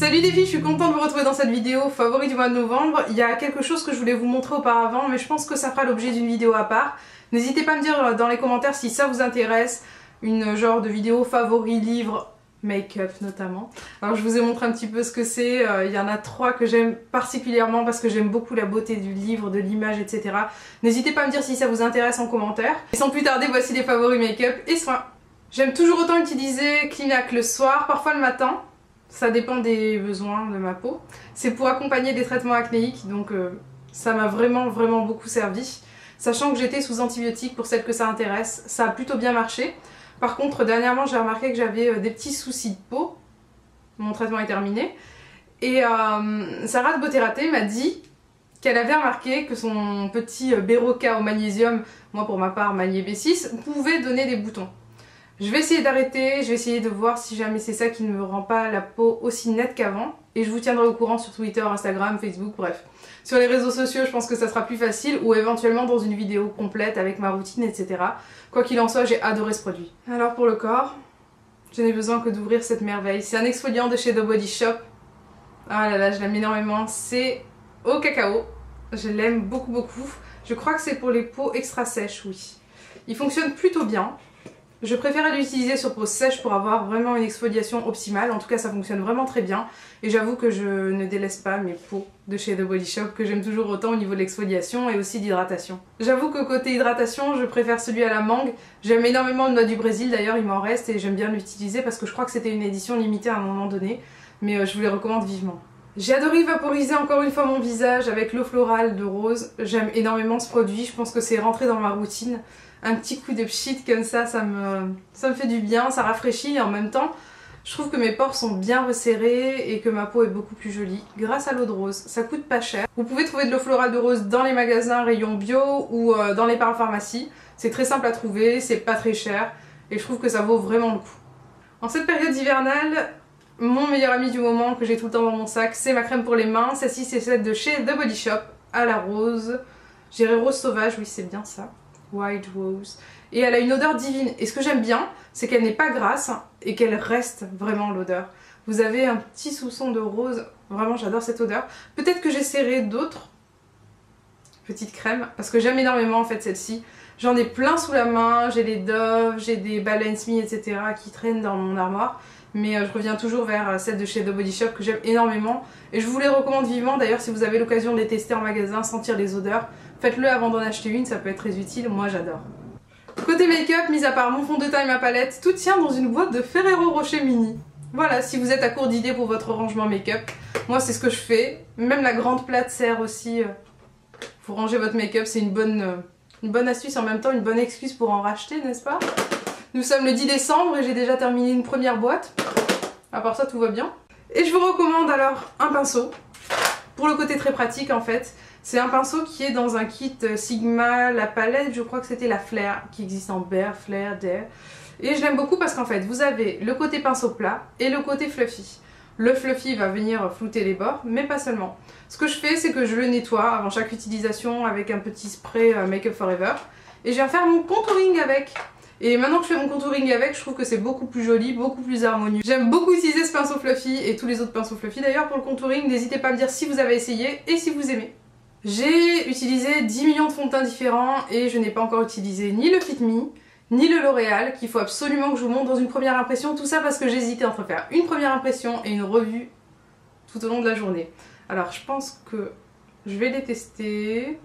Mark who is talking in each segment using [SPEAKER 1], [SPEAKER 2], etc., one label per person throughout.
[SPEAKER 1] Salut les filles, je suis contente de vous retrouver dans cette vidéo favori du mois de novembre. Il y a quelque chose que je voulais vous montrer auparavant, mais je pense que ça fera l'objet d'une vidéo à part. N'hésitez pas à me dire dans les commentaires si ça vous intéresse, une genre de vidéo favori livre, make-up notamment. Alors je vous ai montré un petit peu ce que c'est, il y en a 3 que j'aime particulièrement parce que j'aime beaucoup la beauté du livre, de l'image, etc. N'hésitez pas à me dire si ça vous intéresse en commentaire. Et sans plus tarder, voici les favoris make-up et soins. J'aime toujours autant utiliser Clinac le soir, parfois le matin. Ça dépend des besoins de ma peau. C'est pour accompagner des traitements acnéiques, donc ça m'a vraiment beaucoup servi. Sachant que j'étais sous antibiotiques pour celles que ça intéresse, ça a plutôt bien marché. Par contre, dernièrement, j'ai remarqué que j'avais des petits soucis de peau. Mon traitement est terminé. Et Sarah de Beauté Ratée m'a dit qu'elle avait remarqué que son petit Berocca au magnésium, moi pour ma part Magné B6, pouvait donner des boutons. Je vais essayer d'arrêter, je vais essayer de voir si jamais c'est ça qui ne me rend pas la peau aussi nette qu'avant. Et je vous tiendrai au courant sur Twitter, Instagram, Facebook, bref. Sur les réseaux sociaux, je pense que ça sera plus facile ou éventuellement dans une vidéo complète avec ma routine, etc. Quoi qu'il en soit, j'ai adoré ce produit. Alors pour le corps, je n'ai besoin que d'ouvrir cette merveille. C'est un exfoliant de chez The Body Shop. Ah là là, je l'aime énormément. C'est au cacao. Je l'aime beaucoup. Je crois que c'est pour les peaux extra sèches, oui. Il fonctionne plutôt bien. Je préfère l'utiliser sur peau sèche pour avoir vraiment une exfoliation optimale. En tout cas, ça fonctionne vraiment très bien. Et j'avoue que je ne délaisse pas mes peaux de chez The Body Shop, que j'aime toujours autant au niveau de l'exfoliation et aussi d'hydratation. J'avoue que côté hydratation, je préfère celui à la mangue. J'aime énormément le noix du Brésil, d'ailleurs il m'en reste et j'aime bien l'utiliser parce que je crois que c'était une édition limitée à un moment donné. Mais je vous les recommande vivement. J'ai adoré vaporiser encore une fois mon visage avec l'eau florale de rose. J'aime énormément ce produit, je pense que c'est rentré dans ma routine. Un petit coup de pchit comme ça me fait du bien, ça rafraîchit et en même temps, je trouve que mes pores sont bien resserrés et que ma peau est beaucoup plus jolie grâce à l'eau de rose. Ça coûte pas cher. Vous pouvez trouver de l'eau florale de rose dans les magasins rayon bio ou dans les parapharmacies. C'est très simple à trouver, c'est pas très cher et je trouve que ça vaut vraiment le coup. En cette période hivernale, mon meilleur ami du moment que j'ai tout le temps dans mon sac, c'est ma crème pour les mains. Celle-ci, c'est celle de chez The Body Shop à la rose. J'irai rose sauvage, oui c'est bien ça. White Rose. Et elle a une odeur divine. Et ce que j'aime bien, c'est qu'elle n'est pas grasse et qu'elle reste vraiment l'odeur. Vous avez un petit soupçon de rose. Vraiment, j'adore cette odeur. Peut-être que j'essaierai d'autres petites crèmes parce que j'aime énormément en fait celle-ci. J'en ai plein sous la main. J'ai des Dove, j'ai des Balance Me, etc. qui traînent dans mon armoire. Mais je reviens toujours vers celle de chez The Body Shop que j'aime énormément. Et je vous les recommande vivement. D'ailleurs, si vous avez l'occasion de les tester en magasin, sentir les odeurs, faites-le avant d'en acheter une, ça peut être très utile. Moi, j'adore. Côté make-up, mis à part mon fond de teint et ma palette, tout tient dans une boîte de Ferrero Rocher Mini. Voilà, si vous êtes à court d'idées pour votre rangement make-up, moi c'est ce que je fais. Même la grande plate sert aussi pour ranger votre make-up. C'est une bonne astuce et en même temps une bonne excuse pour en racheter, n'est-ce pas? Nous sommes le 10 décembre et j'ai déjà terminé une première boîte. À part ça, tout va bien. Et je vous recommande alors un pinceau. Pour le côté très pratique en fait. C'est un pinceau qui est dans un kit Sigma, la palette, je crois que c'était la Flair, qui existe en Bear, Flair, Dare. Et je l'aime beaucoup parce qu'en fait, vous avez le côté pinceau plat et le côté fluffy. Le fluffy va venir flouter les bords, mais pas seulement. Ce que je fais, c'est que je le nettoie avant chaque utilisation avec un petit spray Make Up Forever. Et je viens faire mon contouring avec. Et maintenant que je fais mon contouring avec, je trouve que c'est beaucoup plus joli, beaucoup plus harmonieux. J'aime beaucoup utiliser ce pinceau fluffy et tous les autres pinceaux fluffy d'ailleurs pour le contouring. N'hésitez pas à me dire si vous avez essayé et si vous aimez. J'ai utilisé 10 millions de fonds de teint différents et je n'ai pas encore utilisé ni le Fit Me, ni le L'Oréal, qu'il faut absolument que je vous montre dans une première impression. Tout ça parce que j'hésitais entre faire une première impression et une revue tout au long de la journée. Alors je pense que je vais les tester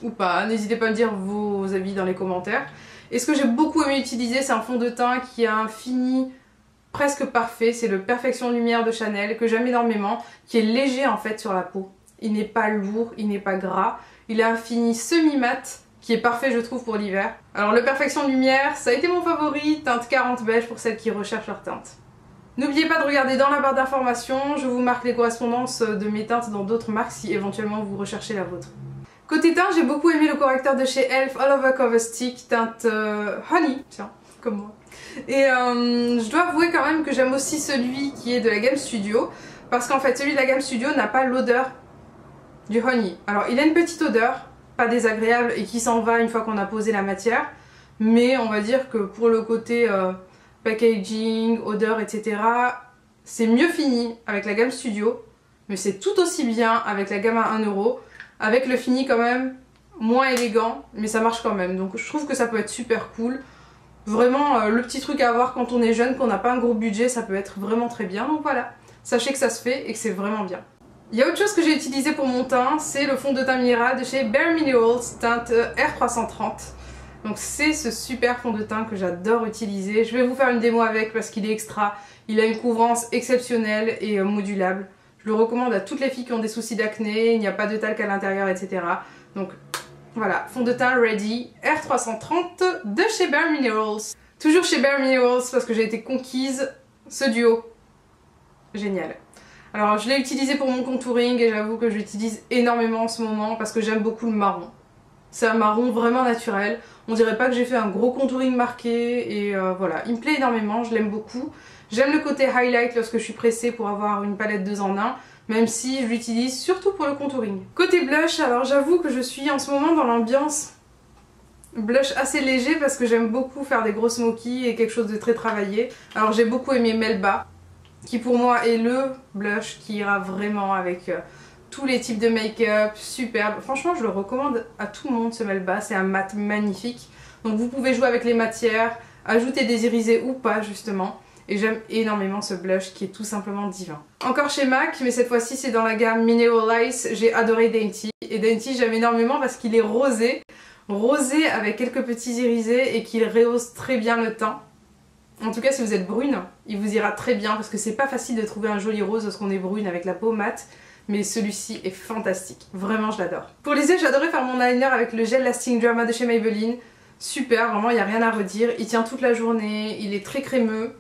[SPEAKER 1] ou pas. N'hésitez pas à me dire vos avis dans les commentaires. Et ce que j'ai beaucoup aimé utiliser, c'est un fond de teint qui a un fini presque parfait. C'est le Perfection Lumière de Chanel que j'aime énormément, qui est léger en fait sur la peau. Il n'est pas lourd, il n'est pas gras. Il a un fini semi-mat qui est parfait je trouve pour l'hiver. Alors le Perfection Lumière, ça a été mon favori, teinte 40 beige pour celles qui recherchent leur teinte. N'oubliez pas de regarder dans la barre d'informations, je vous marque les correspondances de mes teintes dans d'autres marques si éventuellement vous recherchez la vôtre. Côté teint, j'ai beaucoup aimé le correcteur de chez Elf All Over Cover Stick, teinte Honey, tiens, comme moi. Et je dois avouer quand même que j'aime aussi celui qui est de la gamme Studio, parce qu'en fait celui de la gamme Studio n'a pas l'odeur du honey. Alors il a une petite odeur, pas désagréable et qui s'en va une fois qu'on a posé la matière, mais on va dire que pour le côté packaging, odeur, etc., C'est mieux fini avec la gamme Studio, mais c'est tout aussi bien avec la gamme à 1 €, avec le fini quand même moins élégant, mais ça marche quand même. Donc je trouve que ça peut être super cool. Vraiment, le petit truc à avoir quand on est jeune, qu'on n'a pas un gros budget, ça peut être vraiment très bien. Donc voilà, sachez que ça se fait et que c'est vraiment bien. Il y a autre chose que j'ai utilisé pour mon teint, c'est le fond de teint Mira de chez Bare Minerals, teinte R330. Donc c'est ce super fond de teint que j'adore utiliser. Je vais vous faire une démo avec parce qu'il est extra. Il a une couvrance exceptionnelle et modulable. Je le recommande à toutes les filles qui ont des soucis d'acné, il n'y a pas de talc à l'intérieur, etc. Donc voilà, fond de teint Ready R330 de chez Bare Minerals. Toujours chez Bare Minerals parce que j'ai été conquise, ce duo. Génial. Alors je l'ai utilisé pour mon contouring et j'avoue que je l'utilise énormément en ce moment parce que j'aime beaucoup le marron. C'est un marron vraiment naturel. On dirait pas que j'ai fait un gros contouring marqué et voilà, il me plaît énormément, je l'aime beaucoup. J'aime le côté highlight lorsque je suis pressée pour avoir une palette 2 en 1, même si je l'utilise surtout pour le contouring. Côté blush, alors j'avoue que je suis en ce moment dans l'ambiance blush assez léger parce que j'aime beaucoup faire des gros smokies et quelque chose de très travaillé. Alors j'ai beaucoup aimé Melba, qui pour moi est le blush qui ira vraiment avec tous les types de make-up, superbe. Franchement, je le recommande à tout le monde ce Melba, c'est un mat magnifique. Donc vous pouvez jouer avec les matières, ajouter des irisés ou pas justement. Et j'aime énormément ce blush qui est tout simplement divin. Encore chez MAC, mais cette fois-ci c'est dans la gamme Mineralize, j'ai adoré Dainty. Et Dainty j'aime énormément parce qu'il est rosé, rosé avec quelques petits irisés et qu'il rehausse très bien le teint. En tout cas si vous êtes brune, il vous ira très bien parce que c'est pas facile de trouver un joli rose lorsqu'on est brune avec la peau mate. Mais celui-ci est fantastique, vraiment je l'adore. Pour les yeux, j'adorais faire mon eyeliner avec le gel Lasting Drama de chez Maybelline. Super, vraiment il n'y a rien à redire, il tient toute la journée, il est très crémeux.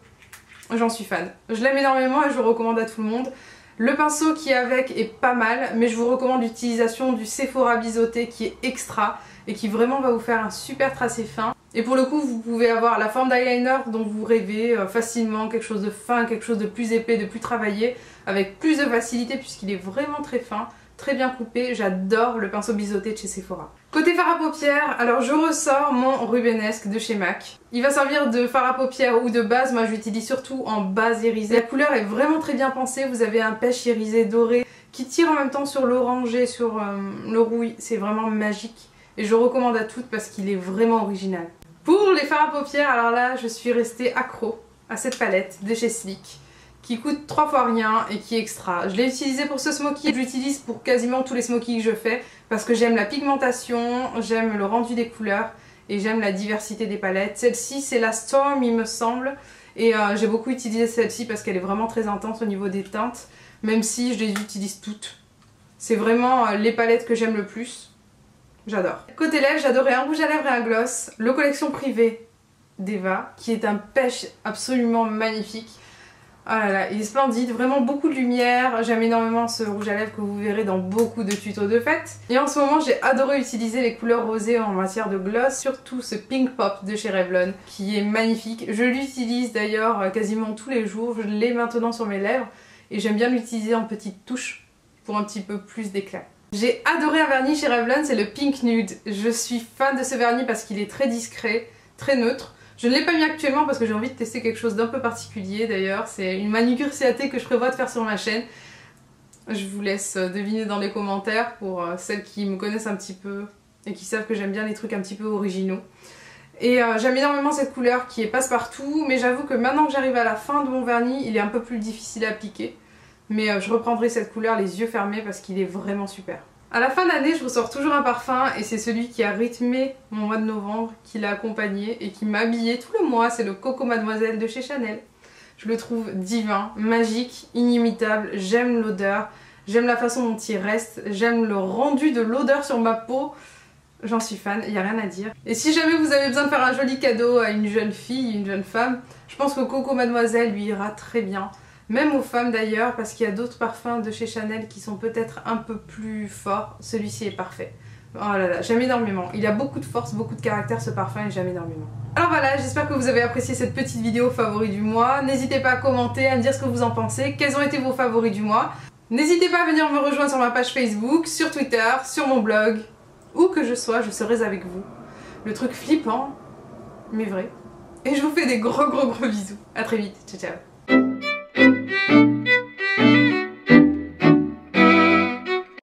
[SPEAKER 1] J'en suis fan. Je l'aime énormément et je le recommande à tout le monde. Le pinceau qui est avec est pas mal, mais je vous recommande l'utilisation du Sephora biseauté qui est extra et qui vraiment va vous faire un super tracé fin. Et pour le coup, vous pouvez avoir la forme d'eyeliner dont vous rêvez facilement, quelque chose de fin, quelque chose de plus épais, de plus travaillé, avec plus de facilité puisqu'il est vraiment très fin, très bien coupé. J'adore le pinceau biseauté de chez Sephora. Côté fard à paupières, alors je ressors mon Rubenesque de chez MAC. Il va servir de fard à paupières ou de base, moi je l'utilise surtout en base irisée. La couleur est vraiment très bien pensée, vous avez un pêche irisé doré qui tire en même temps sur l'orangé, sur le rouille, c'est vraiment magique. Et je recommande à toutes parce qu'il est vraiment original. Pour les fards à paupières, alors là je suis restée accro à cette palette de chez Sleek qui coûte 3 fois rien et qui est extra. Je l'ai utilisé pour ce smoky, je l'utilise pour quasiment tous les smokies que je fais parce que j'aime la pigmentation, j'aime le rendu des couleurs et j'aime la diversité des palettes. Celle-ci c'est la Storm il me semble et j'ai beaucoup utilisé celle-ci parce qu'elle est vraiment très intense au niveau des teintes, même si je les utilise toutes. C'est vraiment les palettes que j'aime le plus. J'adore. Côté lèvres, j'adorais un rouge à lèvres et un gloss, le collection privée d'Eva, qui est un pêche absolument magnifique. Oh là là, il est splendide, vraiment beaucoup de lumière. J'aime énormément ce rouge à lèvres que vous verrez dans beaucoup de tutos de fête. Et en ce moment, j'ai adoré utiliser les couleurs rosées en matière de gloss, surtout ce Pink Pop de chez Revlon, qui est magnifique. Je l'utilise d'ailleurs quasiment tous les jours, je l'ai maintenant sur mes lèvres, et j'aime bien l'utiliser en petites touches pour un petit peu plus d'éclat. J'ai adoré un vernis chez Revlon, c'est le Pink Nude. Je suis fan de ce vernis parce qu'il est très discret, très neutre. Je ne l'ai pas mis actuellement parce que j'ai envie de tester quelque chose d'un peu particulier d'ailleurs. C'est une manucure CAT que je prévois de faire sur ma chaîne. Je vous laisse deviner dans les commentaires pour celles qui me connaissent un petit peu et qui savent que j'aime bien les trucs un petit peu originaux. Et j'aime énormément cette couleur qui est passe-partout, mais j'avoue que maintenant que j'arrive à la fin de mon vernis, il est un peu plus difficile à appliquer. Mais je reprendrai cette couleur les yeux fermés parce qu'il est vraiment super. À la fin d'année, je ressors toujours un parfum et c'est celui qui a rythmé mon mois de novembre, qui l'a accompagné et qui m'a habillée tout le mois. C'est le Coco Mademoiselle de chez Chanel. Je le trouve divin, magique, inimitable. J'aime l'odeur, j'aime la façon dont il reste, j'aime le rendu de l'odeur sur ma peau. J'en suis fan, il n'y a rien à dire. Et si jamais vous avez besoin de faire un joli cadeau à une jeune fille, une jeune femme, je pense que Coco Mademoiselle lui ira très bien. Même aux femmes d'ailleurs, parce qu'il y a d'autres parfums de chez Chanel qui sont peut-être un peu plus forts. Celui-ci est parfait. Oh là là, j'aime énormément. Il a beaucoup de force, beaucoup de caractère ce parfum et j'aime énormément. Alors voilà, j'espère que vous avez apprécié cette petite vidéo favoris du mois. N'hésitez pas à commenter, à me dire ce que vous en pensez. Quels ont été vos favoris du mois? N'hésitez pas à venir me rejoindre sur ma page Facebook, sur Twitter, sur mon blog. Où que je sois, je serai avec vous. Le truc flippant, mais vrai. Et je vous fais des gros bisous. À très vite, ciao ciao.